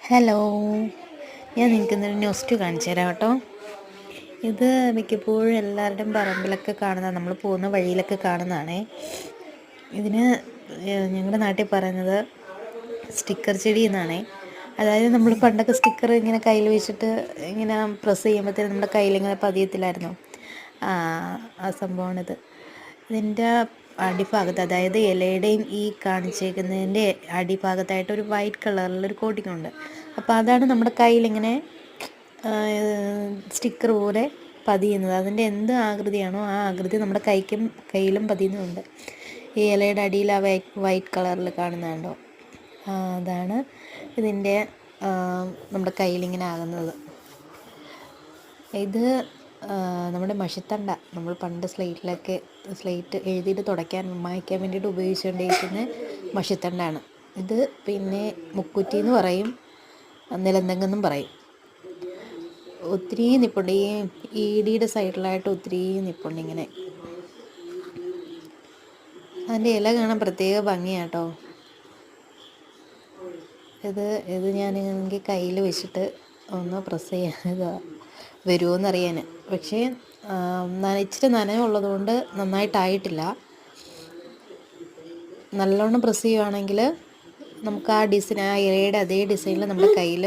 Hello, ഞാൻ നിങ്ങൾക്ക് ഇന്നൊരു ന്യൂസ്റ്റ് കാണിച്ചു തരാം കേട്ടോ. ഇത് മിക്കപ്പോഴും എല്ലാവരുടെയും പറമ്പിലൊക്കെ കാണുന്നതാണ്, നമ്മൾ പോകുന്ന വഴിയിലൊക്കെ കാണുന്നതാണേ. ഇതിന് ഞങ്ങളുടെ നാട്ടിൽ പറയുന്നത് സ്റ്റിക്കർ ചെടി എന്നാണേ. അതായത് നമ്മൾ പണ്ടൊക്കെ സ്റ്റിക്കർ ഇങ്ങനെ കയ്യിൽ വെച്ചിട്ട് ഇങ്ങനെ പ്രസ് ചെയ്യുമ്പോഴത്തേനും നമ്മുടെ കയ്യിലിങ്ങനെ പതിയത്തില്ലായിരുന്നോ? ആ സംഭവമാണിത്. ഇതിൻ്റെ അടിഭാഗത്ത്, അതായത് ഇലയുടെയും ഈ കാണിച്ചേക്കുന്നതിൻ്റെ അടിഭാഗത്തായിട്ട് ഒരു വൈറ്റ് കളറിലൊരു കോട്ടിംഗ് ഉണ്ട്. അപ്പോൾ അതാണ് നമ്മുടെ കയ്യിലിങ്ങനെ സ്റ്റിക്കർ പോലെ പതിയുന്നത്. അതിൻ്റെ എന്ത് ആകൃതിയാണോ ആ ആകൃതി നമ്മുടെ കയ്യിലും പതിയുന്നുണ്ട്. ഈ ഇലയുടെ അടിയിൽ ആ വൈറ്റ് കളറിൽ കാണുന്നുണ്ടോ? അതാണ് ഇതിൻ്റെ നമ്മുടെ കയ്യിലിങ്ങനെ ആകുന്നത്. ഇത് നമ്മുടെ മഷിത്തണ്ട, നമ്മൾ പണ്ട് സ്ലേറ്റ് എഴുതിയിട്ട് മായ്ക്കാൻ വേണ്ടിയിട്ട് ഉപയോഗിച്ചുകൊണ്ടിരിക്കുന്ന മഷിത്തണ്ടാണ് ഇത്. പിന്നെ മുക്കുറ്റി എന്ന് പറയും, നിലന്തെങ്ങെന്നും പറയും. ഒത്തിരി നിപ്പുണ്ട്, ഈ ഈടിയുടെ സൈഡിലായിട്ട് ഒത്തിരി നിപ്പുണ്ട് ഇങ്ങനെ. അതിൻ്റെ ഇല കാണാൻ പ്രത്യേക ഭംഗിയാട്ടോ. ഇത് ഞാനെങ്കിൽ കയ്യിൽ വെച്ചിട്ട് ഒന്ന് പ്രസ് ചെയ്യാൻ വരുമോയെന്നറിയാൻ. പക്ഷേ ഇച്ചിരി നനവുള്ളത് കൊണ്ട് നന്നായിട്ടായിട്ടില്ല. നല്ലോണം പ്രസ് ചെയ്യുവാണെങ്കിൽ നമുക്ക് ആ ഡിസൈൻ, ആ ഇലയുടെ അതേ ഡിസൈനിൽ നമ്മുടെ കയ്യിൽ